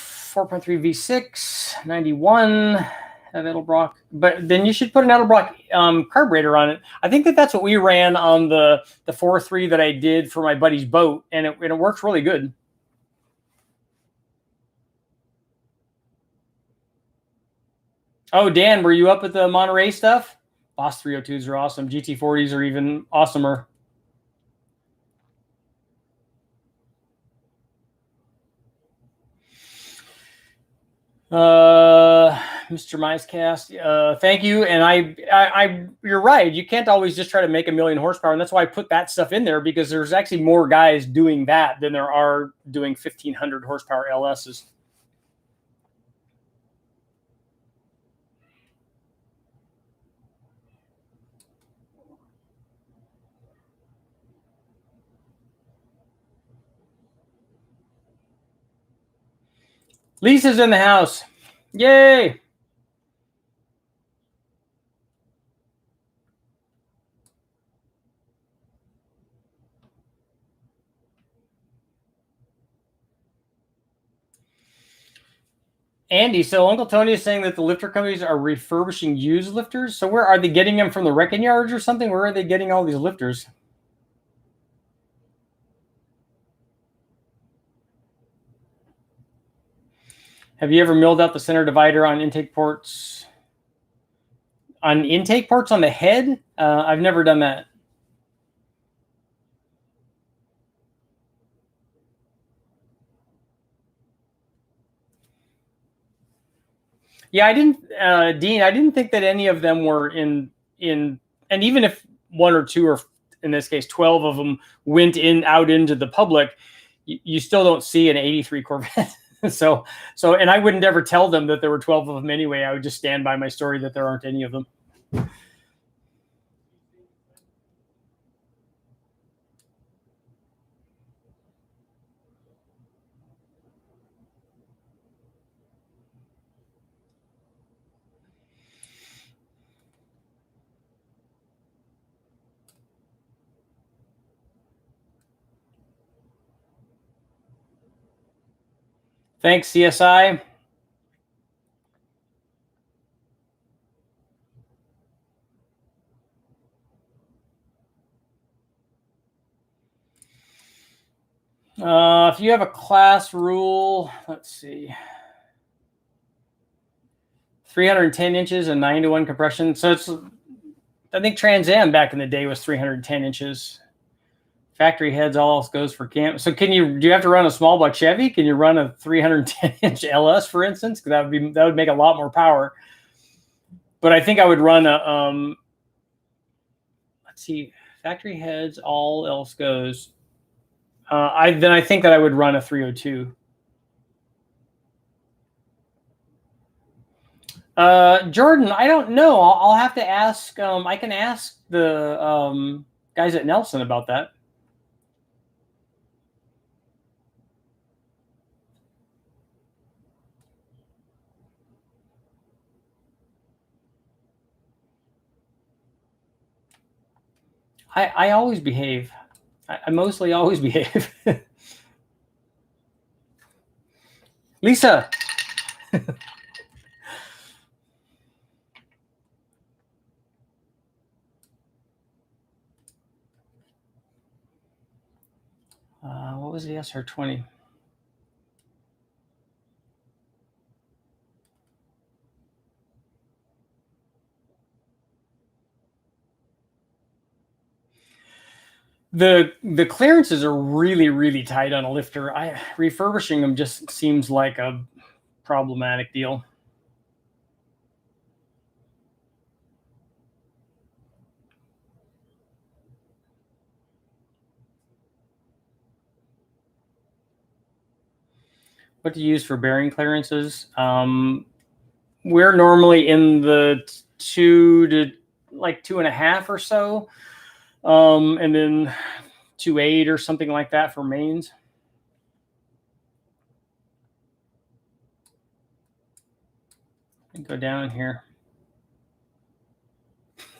A: V6 91 Edelbrock? But then you should put an Edelbrock carburetor on it. I think that's what we ran on the 4.3 that I did for my buddy's boat, and it works really good. Oh, Dan, were you up at the Monterey stuff? Boss 302s are awesome. GT40s are even awesomer. Mr. Misecast, thank you. And you're right. You can't always just try to make 1,000,000 horsepower, and that's why I put that stuff in there, because there's actually more guys doing that than there are doing 1,500 horsepower LSs. Lisa's in the house. Yay! Andy, so Uncle Tony is saying that the lifter companies are refurbishing used lifters. So where are they getting them, from the wrecking yards or something? Where are they getting all these lifters? Have you ever milled out the center divider on intake ports? On intake ports on the head? I've never done that. Yeah, I didn't, Dean. I didn't think that any of them were in. And even if one or two, or in this case 12 of them, went out into the public, you still don't see an 83 Corvette. so, and I wouldn't ever tell them that there were 12 of them anyway. I would just stand by my story that there aren't any of them. Thanks, CSI. If you have a class rule, let's see, 310 inches and 9-to-1 compression. So it's, I think Trans Am back in the day was 310 inches. Factory heads, all else goes for camp. So do you have to run a small block Chevy? Can you run a 310-inch LS, for instance? Because that would make a lot more power. But I think I would run a let's see, factory heads, all else goes. Then I think that I would run a 302. Jordan, I don't know. I'll have to ask. I can ask the guys at Nelson about that. I always behave. I mostly always behave. Lisa. What was the SR20? The clearances are really, really tight on a lifter. Refurbishing them just seems like a problematic deal. What to use for bearing clearances? We're normally in the 2 to like 2.5 or so, and then 2.8 or something like that for mains. Go down here.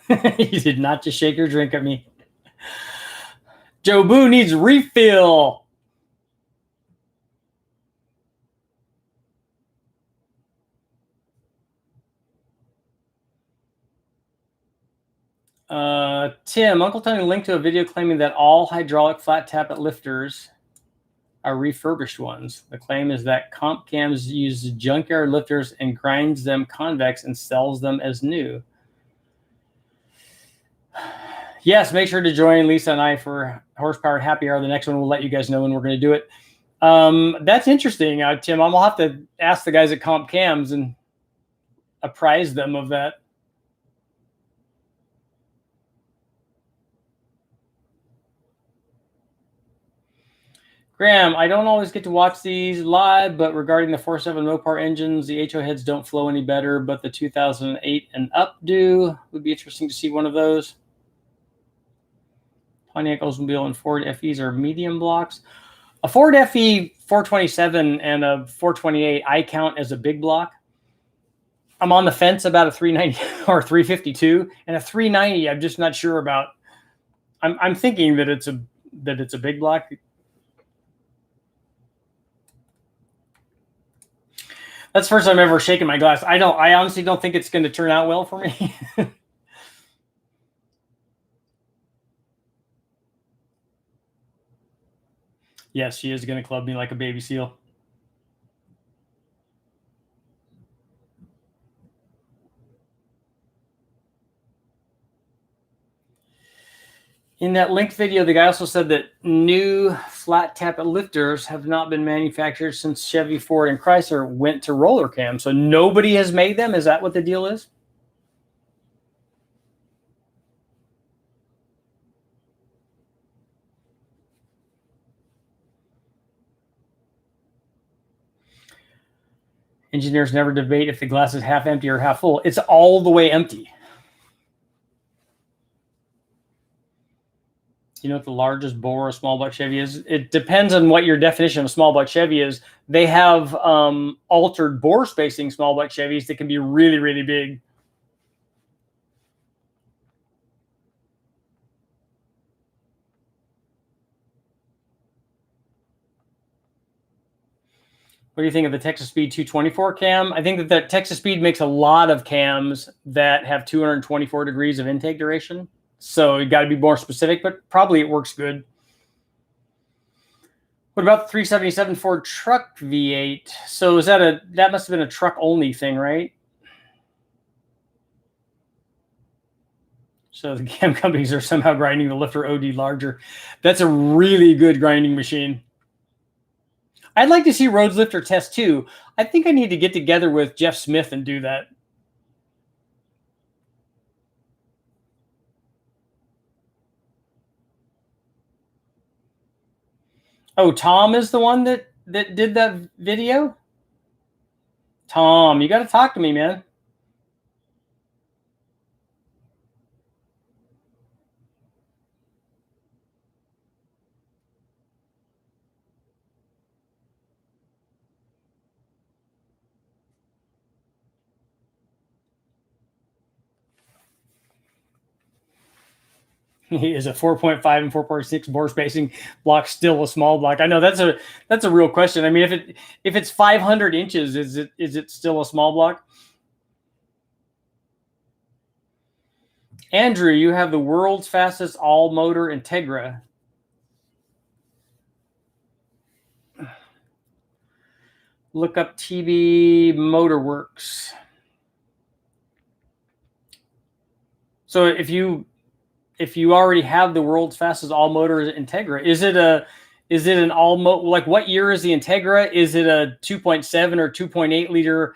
A: You did not just shake your drink at me. Joe Boo needs refill. Tim, Uncle Tony linked to a video claiming that all hydraulic flat tappet lifters are refurbished ones. The claim is that comp cams use junkyard lifters and grinds them convex and sells them as new. Yes, make sure to join Lisa and I for Horsepower Happy Hour. The next one, we'll let you guys know when we're going to do it. That's interesting, Tim. I'm going to have to ask the guys at Comp Cams. And apprise them of that. Graham, I don't always get to watch these live, but regarding the 4.7 Mopar engines, the HO heads don't flow any better, but the 2008 and up do. Would be interesting to see one of those. Pontiac Oldsmobile and Ford FEs are medium blocks. A Ford FE 427 and a 428 I count as a big block. I'm on the fence about a 390 or 352, and a 390 I'm just not sure about. I'm thinking that it's a big block. That's the first time I've ever shaken my glass. I honestly don't think it's going to turn out well for me. Yes, she is going to club me like a baby seal. In that linked video, the guy also said that new flat tap lifters have not been manufactured since Chevy, Ford, and Chrysler went to roller cam. So nobody has made them? Is that what the deal is? Engineers never debate if the glass is half empty or half full. It's all the way empty. You know what the largest bore a small block Chevy is? It depends on what your definition of a small block Chevy is. They have altered bore spacing small block Chevys that can be really, really big. What do you think of the Texas Speed 224 cam? I think that the Texas Speed makes a lot of cams that have 224 degrees of intake duration. So you got to be more specific, but probably it works good. What about the 377 Ford truck V8? So is that must have been a truck only thing, right? So the cam companies are somehow grinding the lifter OD larger. That's a really good grinding machine. I'd like to see Rhodes Lifter test too. I think I need to get together with Jeff Smith and do that. Oh, Tom is the one that did that video? Tom, you got to talk to me, man. He is a 4.5 and 4.6 bore spacing block still a small block? I know that's a real question. I mean, if it's 500 inches, is it still a small block? Andrew, you have the world's fastest all-motor Integra. Look up TB Motorworks. So if you already have the world's fastest all-motor Integra, is it an all-motor? Like, what year is the Integra? Is it a 2.7 or 2.8 liter,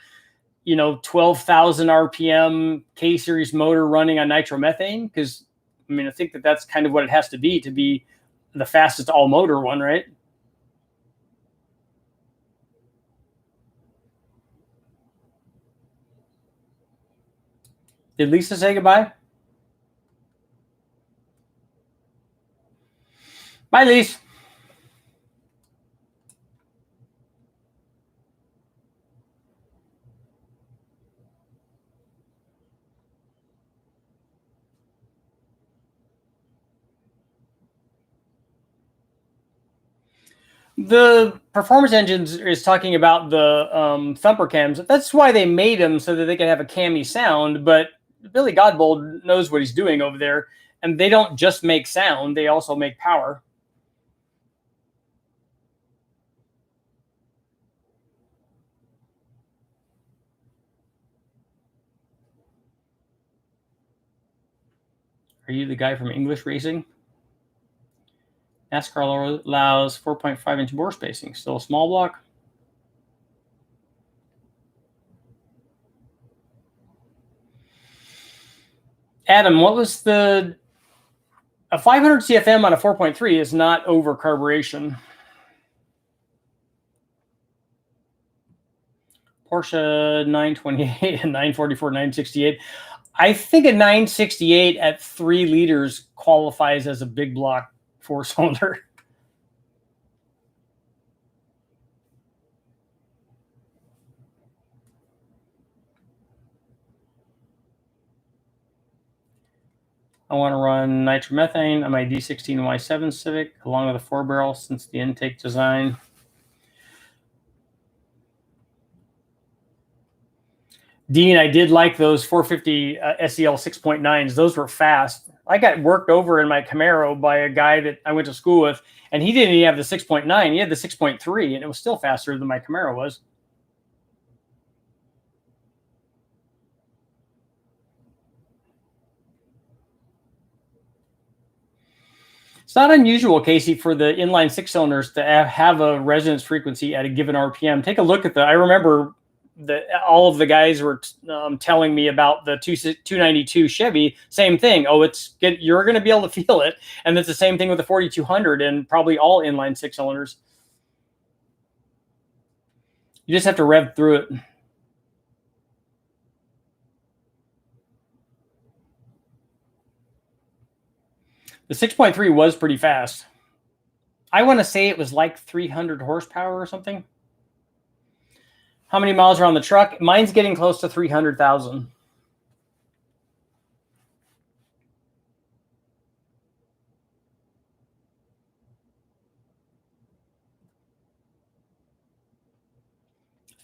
A: 12,000 RPM K-series motor running on nitromethane? Because I think that's kind of what it has to be the fastest all-motor one, right? Did Lisa say goodbye? Bye, Lisa. The performance engines is talking about the thumper cams. That's why they made them, so that they can have a cammy sound. But Billy Godbold knows what he's doing over there, and they don't just make sound; they also make power. Are you the guy from English Racing? NASCAR allows 4.5-inch bore spacing. Still a small block. Adam, what was a 500 CFM on a 4.3 is not over carburation. Porsche 928 and 944, 968. I think a 968 at 3 liters qualifies as a big block 4-cylinder. I want to run nitromethane on my D16Y7 Civic along with a 4-barrel since the intake design. Dean, I did like those 450 SEL 6.9s. Those were fast. I got worked over in my Camaro by a guy that I went to school with, and he didn't even have the 6.9. He had the 6.3, and it was still faster than my Camaro was. It's not unusual, Casey, for the inline 6-cylinders to have a resonance frequency at a given RPM. Take a look at I remember all of the guys were telling me about the 292 Chevy. Same thing. Oh, you're going to be able to feel it, and it's the same thing with the 4200 and probably all inline 6-cylinders. You just have to rev through it. The 6.3 was pretty fast. I want to say it was like 300 horsepower or something. How many miles are on the truck? Mine's getting close to 300,000.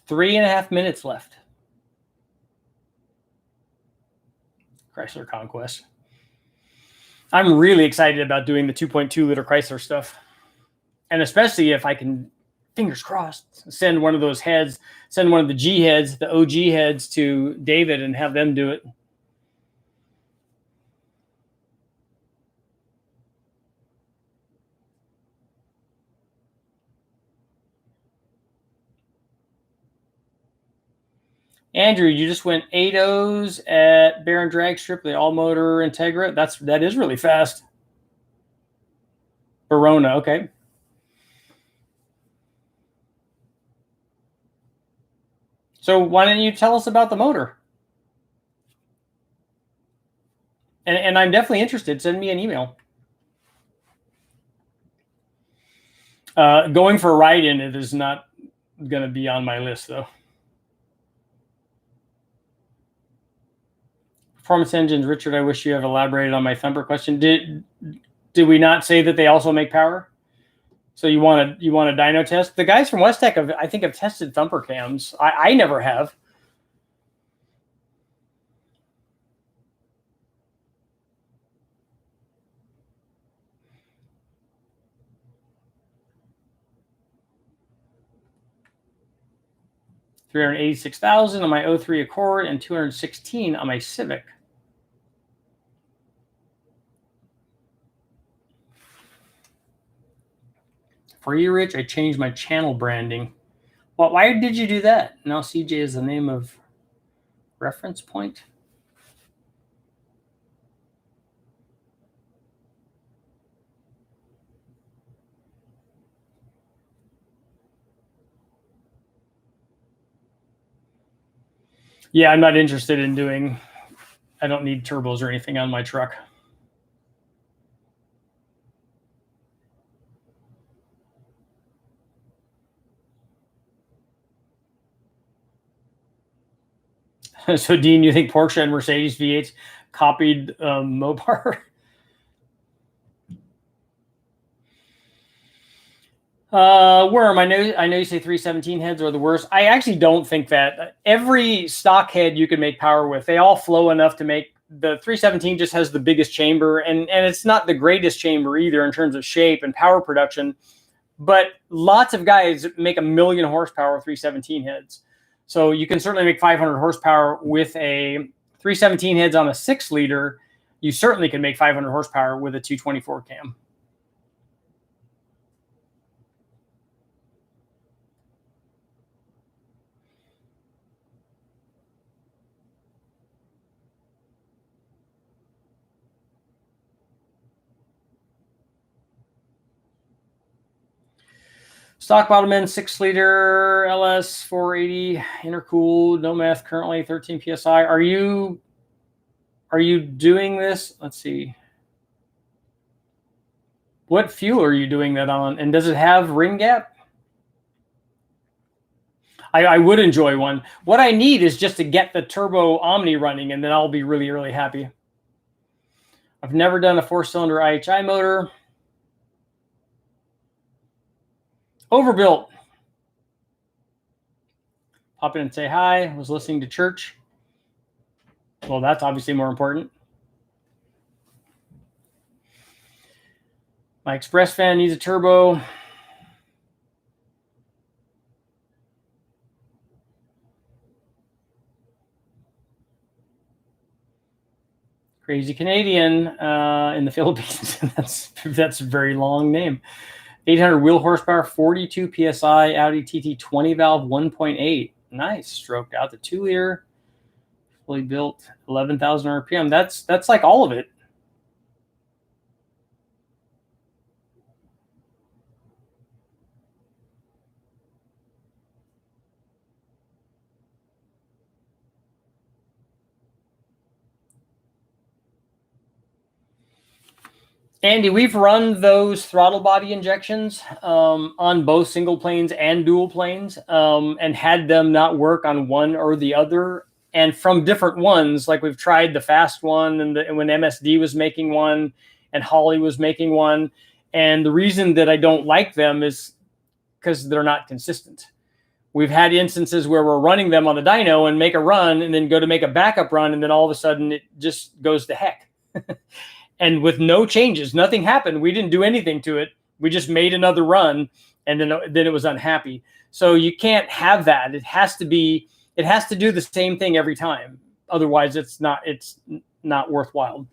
A: Three and a half minutes left. Chrysler Conquest. I'm really excited about doing the 2.2 liter Chrysler stuff. And especially if I can, fingers crossed, send one of those heads, send one of the G heads, the OG heads to David and have them do it. Andrew, you just went 8.0s at Baron Drag Strip, the all-motor Integra. That is really fast. Verona, okay. So why don't you tell us about the motor? And I'm definitely interested. Send me an email. Going for a ride in it is not going to be on my list, though. Performance engines, Richard, I wish you have elaborated on my Thumper question. Did we not say that they also make power? So you want a dyno test? The guys from Westech I think have tested Thumper cams. I never have. $386,000 on my 03 Accord and $216 on my Civic. For you, Rich, I changed my channel branding. Well, why did you do that? Now CJ is the name of reference point. Yeah, I'm not interested in doing. I don't need turbos or anything on my truck. So, Dean, you think Porsche and Mercedes V8s copied Mopar? Worm, I know you say 317 heads are the worst. I actually don't think that. Every stock head you can make power with, they all flow enough to make. The 317 just has the biggest chamber, and it's not the greatest chamber either in terms of shape and power production. But lots of guys make 1 million horsepower with 317 heads. So you can certainly make 500 horsepower with a 317 heads on a 6-liter. You certainly can make 500 horsepower with a 224 cam. Stock bottom end 6-liter LS 480 intercooled, no meth, currently 13 psi. Are you doing this? Let's see. What fuel are you doing that on? And does it have ring gap? I would enjoy one. What I need is just to get the turbo Omni running, and then I'll be really, really happy. I've never done a 4-cylinder IHI motor. Overbuilt. Pop in and say hi. I was listening to church. Well, that's obviously more important. My Express fan needs a turbo. Crazy Canadian in the Philippines. that's a very long name. 800 wheel horsepower, 42 psi, Audi TT 20 valve, 1.8. Nice, stroked out the 2-liter, fully built, 11,000 RPM. That's like all of it. Andy, we've run those throttle body injections on both single planes and dual planes and had them not work on one or the other. And from different ones, like we've tried the fast one and when MSD was making one and Holly was making one. And the reason that I don't like them is because they're not consistent. We've had instances where we're running them on the dyno and make a run and then go to make a backup run. And then all of a sudden it just goes to heck. And with no changes, nothing happened. We didn't do anything to it. We just made another run, and then it was unhappy. So you can't have that. It has to do the same thing every time. Otherwise, it's not worthwhile.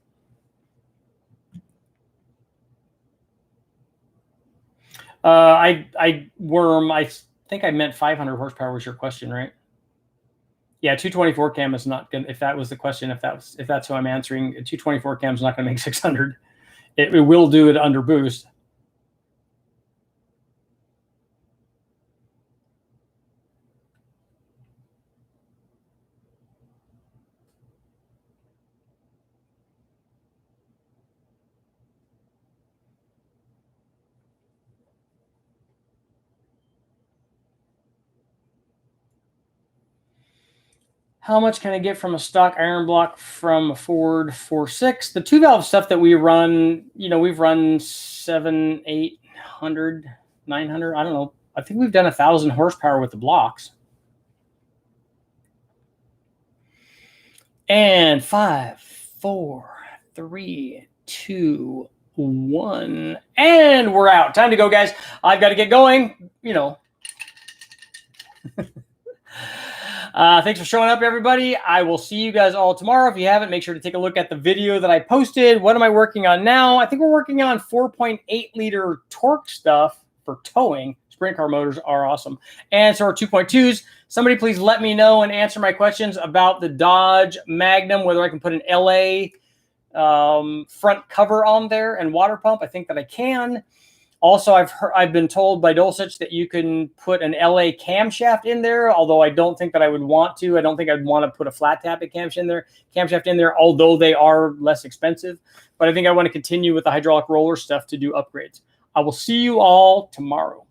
A: I think I meant 500 horsepower was your question, right? Yeah, 224 cam is not going to, if that was the question, if that's who I'm answering, 224 cam is not going to make 600. It will do it under boost. How much can I get from a stock iron block from a Ford 4.6? The 2-valve stuff that we run, we've run 700, 800, 900. I don't know. I think we've done 1,000 horsepower with the blocks. And 5, 4, 3, 2, 1. And we're out. Time to go, guys. I've got to get going. Thanks for showing up, everybody. I will see you guys all tomorrow. If you haven't, make sure to take a look at the video that I posted. What am I working on now? I think we're working on 4.8-liter torque stuff for towing. Sprint car motors are awesome. And so our 2.2s. Somebody please let me know and answer my questions about the Dodge Magnum, whether I can put an LA front cover on there and water pump. I think that I can. Also, I've been told by Dulcich that you can put an LA camshaft in there, although I don't think that I would want to. I don't think I'd want to put a flat tappet camshaft in there, although they are less expensive. But I think I want to continue with the hydraulic roller stuff to do upgrades. I will see you all tomorrow.